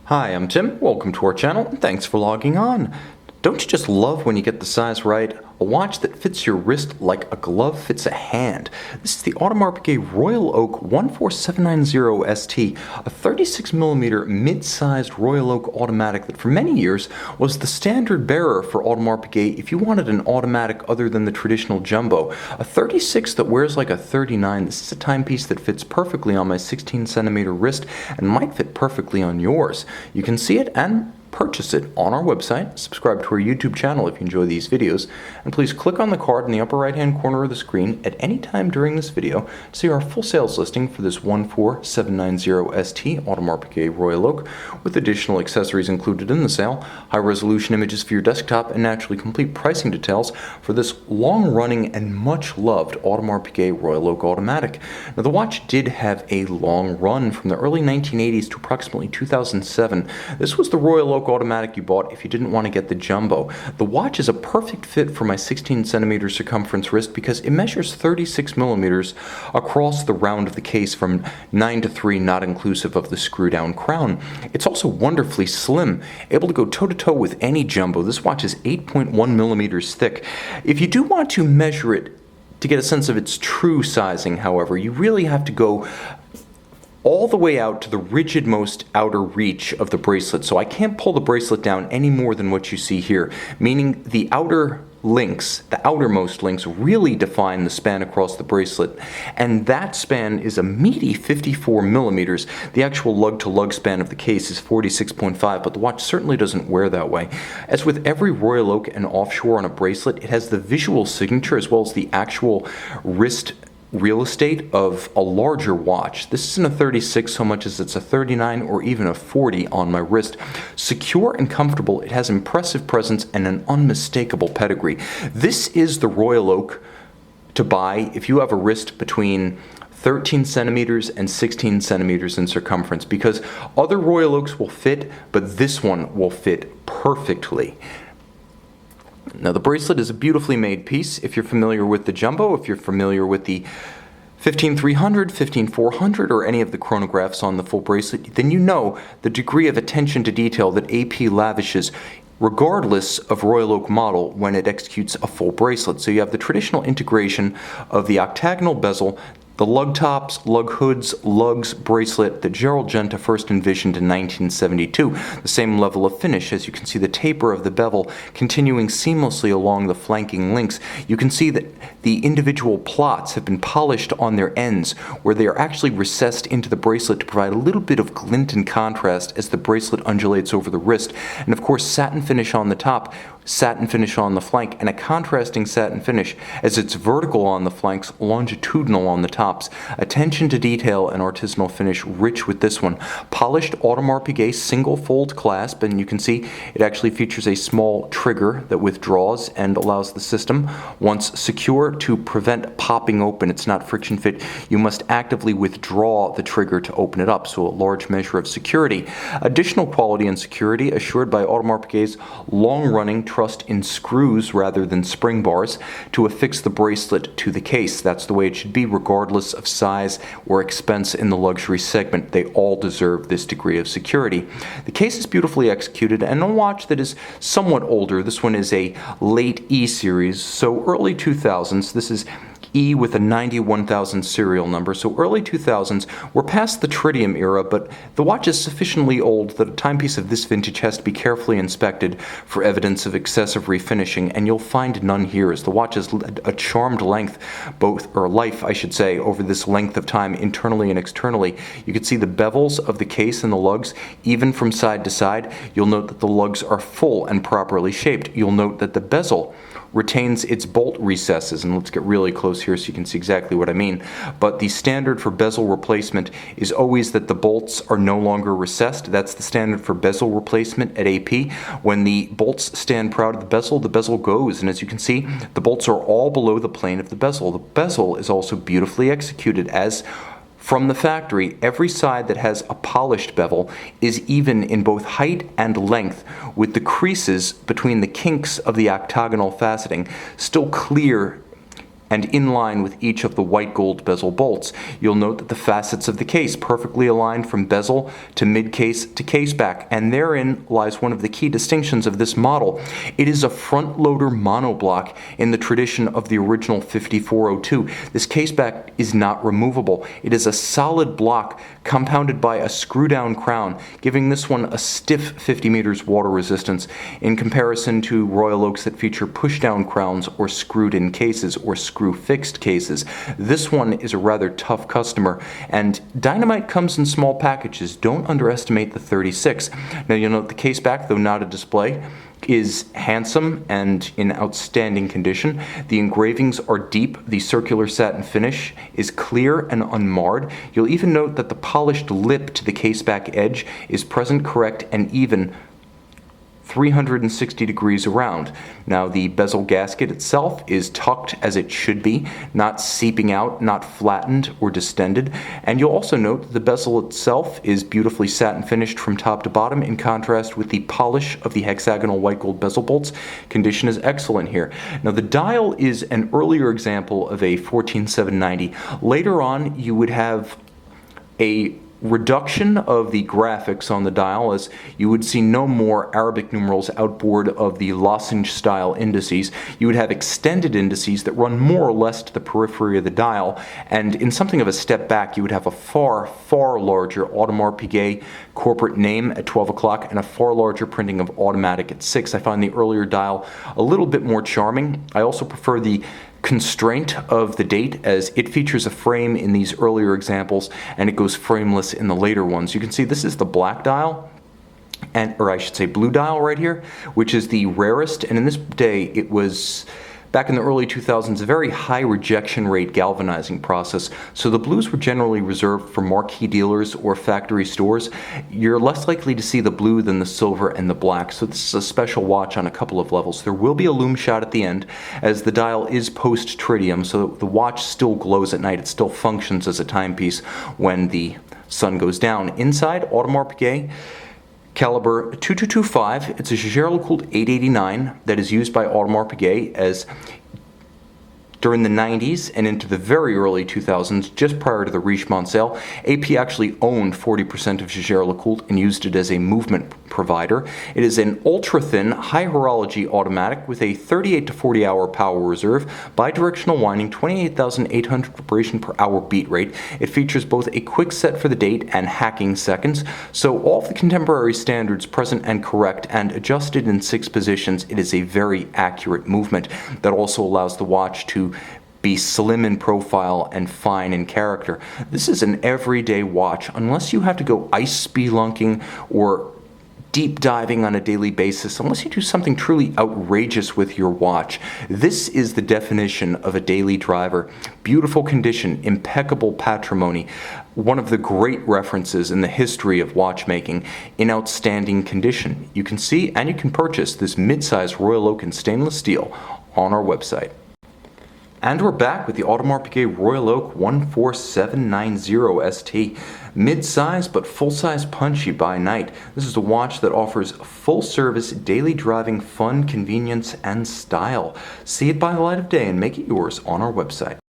Hi, I'm Tim. Welcome to our channel, and thanks for logging on. Don't you just love when you get the size right? A watch that fits your wrist like a glove fits a hand. This is the Audemars Piguet Royal Oak 14790 ST, a 36mm mid-sized Royal Oak automatic that for many years was the standard bearer for Audemars Piguet if you wanted an automatic other than the traditional jumbo. A 36 that wears like a 39. This is a timepiece that fits perfectly on my 16cm wrist and might fit perfectly on yours. You can see it and purchase it on our website. Subscribe to our YouTube channel if you enjoy these videos, and please click on the card in the upper right hand corner of the screen at any time during this video to see our full sales listing for this 14790 ST Audemars Piguet Royal Oak, with additional accessories included in the sale, high resolution images for your desktop, and naturally complete pricing details for this long running and much loved Audemars Piguet Royal Oak automatic. Now, the watch did have a long run from the early 1980s to approximately 2007. This was the Royal Oak automatic you bought if you didn't want to get the jumbo. The watch is a perfect fit for my 16cm circumference wrist because it measures 36mm across the round of the case from 9 to 3, not inclusive of the screw down crown. It's also wonderfully slim, able to go toe to toe with any jumbo. This watch is 8.1mm thick. If you do want to measure it to get a sense of its true sizing, however, you really have to go all the way out to the rigid-most outer reach of the bracelet. So I can't pull the bracelet down any more than what you see here, meaning the outer links, the outermost links, really define the span across the bracelet, and that span is a meaty 54mm. The actual lug-to-lug span of the case is 46.5, but the watch certainly doesn't wear that way. As with every Royal Oak and offshore on a bracelet, it has the visual signature as well as the actual wrist real estate of a larger watch. This isn't a 36 so much as it's a 39 or even a 40 on my wrist. Secure and comfortable, it has impressive presence and an unmistakable pedigree. This is the Royal Oak to buy if you have a wrist between 13cm and 16cm in circumference, because other Royal Oaks will fit, but this one will fit perfectly. Now, the bracelet is a beautifully made piece. If you're familiar with the jumbo, if you're familiar with the 15300, 15400, or any of the chronographs on the full bracelet, then you know the degree of attention to detail that AP lavishes regardless of Royal Oak model when it executes a full bracelet. So you have the traditional integration of the octagonal bezel, the lug tops, lug hoods, lugs, bracelet that Gerald Genta first envisioned in 1972. The same level of finish, as you can see the taper of the bevel continuing seamlessly along the flanking links. You can see that the individual plots have been polished on their ends, where they are actually recessed into the bracelet to provide a little bit of glint and contrast as the bracelet undulates over the wrist. And of course, satin finish on the top, satin finish on the flank, and a contrasting satin finish as it's vertical on the flanks, longitudinal on the tops. Attention to detail and artisanal finish rich with this one. Polished Audemars Piguet single fold clasp, and you can see it actually features a small trigger that withdraws and allows the system, once secure, to prevent popping open. It's not friction fit. You must actively withdraw the trigger to open it up, so a large measure of security. Additional quality and security assured by Audemars Piguet's long-running trust in screws rather than spring bars to affix the bracelet to the case. That's the way it should be, regardless of size or expense in the luxury segment. They all deserve this degree of security. The case is beautifully executed, and a watch that is somewhat older. This one is a late E series, so early 2000s. This is E with a 91,000 serial number, so early 2000s. We're past the tritium era, but the watch is sufficiently old that a timepiece of this vintage has to be carefully inspected for evidence of excessive refinishing, and you'll find none here, as the watch has a charmed length, life, I should say, over this length of time, internally and externally. You can see the bevels of the case and the lugs, even from side to side. You'll note that the lugs are full and properly shaped. You'll note that the bezel retains its bolt recesses, and let's get really close here so you can see exactly what I mean. But the standard for bezel replacement is always that the bolts are no longer recessed. That's the standard for bezel replacement at AP. When the bolts stand proud of the bezel goes, and as you can see, the bolts are all below the plane of the bezel. The bezel is also beautifully executed, as from the factory, every side that has a polished bevel is even in both height and length, with the creases between the kinks of the octagonal faceting still clear and in line with each of the white gold bezel bolts. You'll note that the facets of the case perfectly align from bezel to mid-case to case back, and therein lies one of the key distinctions of this model. It is a front-loader monoblock in the tradition of the original 5402. This case back is not removable. It is a solid block compounded by a screw-down crown, giving this one a stiff 50 meters water resistance in comparison to Royal Oaks that feature push-down crowns or screwed-in cases or screw-fixed cases. This one is a rather tough customer, and dynamite comes in small packages. Don't underestimate the 36. Now you'll note the case back, though not a display, is handsome and in outstanding condition. The engravings are deep. The circular satin finish is clear and unmarred. You'll even note that the polished lip to the case back edge is present, correct, and even 360 degrees around. Now the bezel gasket itself is tucked as it should be, not seeping out, not flattened or distended. And you'll also note that the bezel itself is beautifully satin finished from top to bottom, in contrast with the polish of the hexagonal white gold bezel bolts. Condition is excellent here. Now the dial is an earlier example of a 14790. Later on you would have a reduction of the graphics on the dial, as you would see no more Arabic numerals outboard of the lozenge style indices. You would have extended indices that run more or less to the periphery of the dial, and in something of a step back you would have a far larger Audemars Piguet corporate name at 12 o'clock and a far larger printing of automatic at 6. I find the earlier dial a little bit more charming. I also prefer the constraint of the date, as it features a frame in these earlier examples and it goes frameless in the later ones. You can see this is the black dial, or I should say blue dial right here, which is the rarest, and in this day it was, back in the early 2000s, a very high rejection rate galvanizing process, so the blues were generally reserved for marquee dealers or factory stores. You're less likely to see the blue than the silver and the black, so this is a special watch on a couple of levels. There will be a lume shot at the end, as the dial is post-tritium, so the watch still glows at night. It still functions as a timepiece when the sun goes down. Inside, Audemars Piguet, caliber 2225. It's a Jaeger-LeCoultre 889 that is used by Audemars Piguet as during the 90s and into the very early 2000s, just prior to the Richemont sale. AP actually owned 40% of Jaeger-LeCoultre and used it as a movement provider. It is an ultra-thin, high horology automatic with a 38 to 40 hour power reserve, bidirectional winding, 28,800 vibration per hour beat rate. It features both a quick set for the date and hacking seconds, so all of the contemporary standards present and correct, and adjusted in 6 positions. It is a very accurate movement that also allows the watch to be slim in profile and fine in character. This is an everyday watch, unless you have to go ice spelunking or deep diving on a daily basis, unless you do something truly outrageous with your watch. This is the definition of a daily driver. Beautiful condition, impeccable patrimony, one of the great references in the history of watchmaking, in outstanding condition. You can see and you can purchase this mid-size Royal Oak in stainless steel on our website. And we're back with the Audemars Piguet Royal Oak 14790 ST. Mid-size but full-size punchy by night. This is a watch that offers full-service daily driving fun, convenience, and style. See it by the light of day and make it yours on our website.